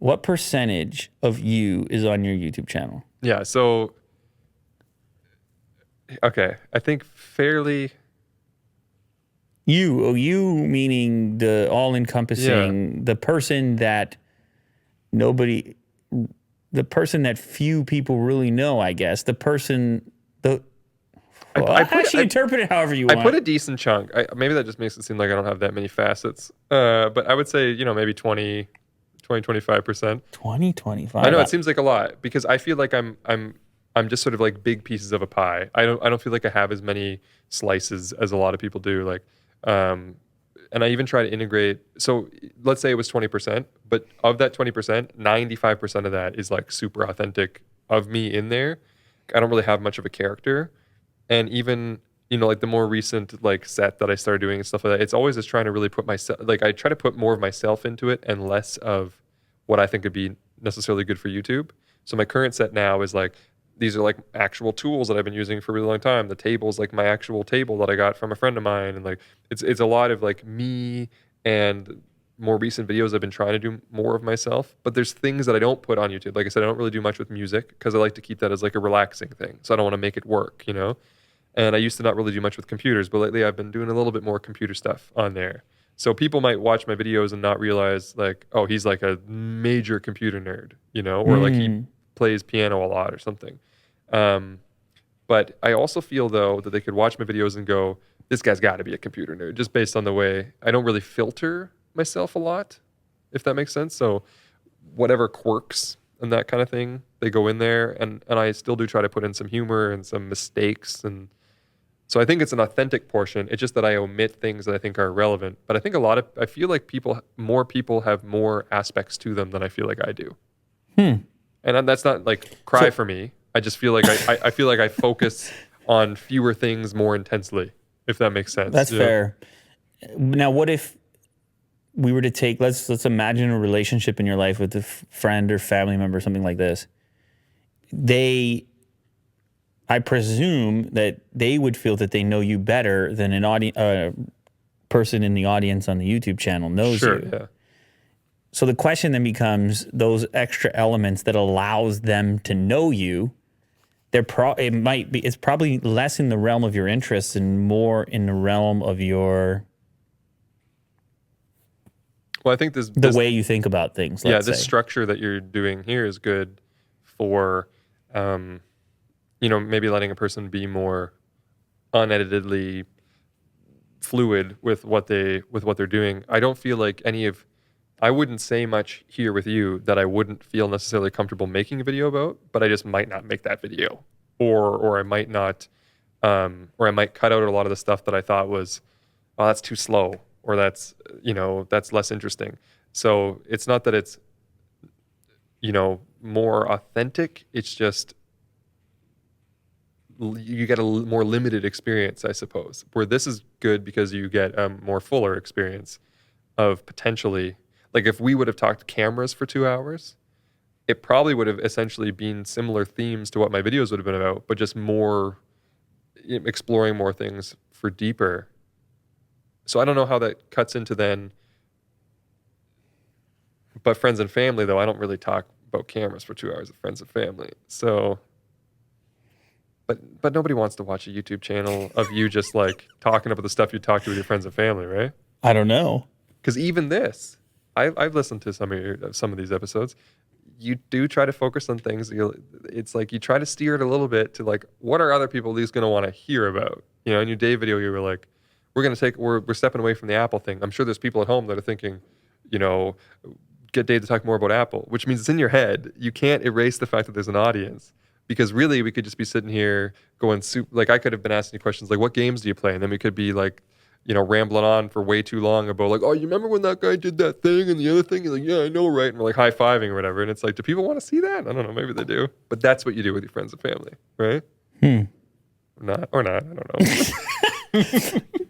what percentage of you is on your YouTube channel? Yeah. So, okay. I think fairly. You meaning the Yeah. all-encompassing, the person that nobody, the person that few people really know, I guess. The person, well, actually interpret it however you want. I put a decent chunk. Maybe that just makes it seem like I don't have that many facets. But I would say, maybe 25%. 20, 25. I know it seems like a lot because I feel like I'm just sort of like big pieces of a pie. I don't feel like I have as many slices as a lot of people do. Like, and I even try to integrate. So let's say it was 20%, but of that 20%, 95% of that is like super authentic of me in there. I don't really have much of a character. And even, like the more recent like set that I started doing and stuff like that, it's always just trying to really put myself, like I try to put more of myself into it and less of what I think would be necessarily good for YouTube. So my current set now is like, these are like actual tools that I've been using for a really long time. The table's like my actual table that I got from a friend of mine. And like, it's a lot of like me, and more recent videos I've been trying to do more of myself, but there's things that I don't put on YouTube. Like I said, I don't really do much with music because I like to keep that as like a relaxing thing. So I don't want to make it work, And I used to not really do much with computers, but lately I've been doing a little bit more computer stuff on there. So people might watch my videos and not realize like, oh, he's like a major computer nerd, or like he plays piano a lot or something. But I also feel though that they could watch my videos and go, this guy's got to be a computer nerd, just based on the way I don't really filter myself a lot, if that makes sense. So whatever quirks and that kind of thing, they go in there, and I still do try to put in some humor and some mistakes, and so I think it's an authentic portion. It's just that I omit things that I think are relevant. But I think I feel like more people have more aspects to them than I feel like I do. And that's not like cry for me. I just feel like I feel like I focus on fewer things more intensely, if that makes sense. That's fair. Now, what if we were to take, let's imagine a relationship in your life with a friend or family member, something like this. I presume that they would feel that they know you better than an person in the audience on the YouTube channel knows you. Yeah. So the question then becomes those extra elements that allows them to know you. It's probably less in the realm of your interests and more in the realm of your. Well, I think the way you think about things. This structure that you're doing here is good for, maybe letting a person be more uneditedly fluid with what they're doing. I don't feel like I wouldn't say much here with you that I wouldn't feel necessarily comfortable making a video about, but I just might not make that video, or I might not, or I might cut out a lot of the stuff that I thought was, oh, that's too slow, or that's less interesting. So it's not that it's, more authentic. It's just you get a more limited experience, I suppose, where this is good because you get a more fuller experience of potentially, like if we would have talked cameras for 2 hours, it probably would have essentially been similar themes to what my videos would have been about, but just more exploring more things for deeper. So I don't know how that cuts into then, but friends and family, though, I don't really talk about cameras for 2 hours with friends and family. So, but nobody wants to watch a YouTube channel of you just like talking about the stuff you talk to with your friends and family, right? I don't know. Because even this, I've listened to some of these episodes. You do try to focus on things. It's like you try to steer it a little bit to like, what are other people at least going to want to hear about? In your day video, you were like, we're stepping away from the Apple thing. I'm sure there's people at home that are thinking, get Dave to talk more about Apple, which means it's in your head. You can't erase the fact that there's an audience, because really we could just be sitting here going, like I could have been asking you questions like, what games do you play? And then we could be like, rambling on for way too long about like, oh, you remember when that guy did that thing and the other thing? You're like, yeah, I know, right? And we're like high-fiving or whatever. And it's like, do people want to see that? I don't know. Maybe they do. But that's what you do with your friends and family, right? Or not, I don't know.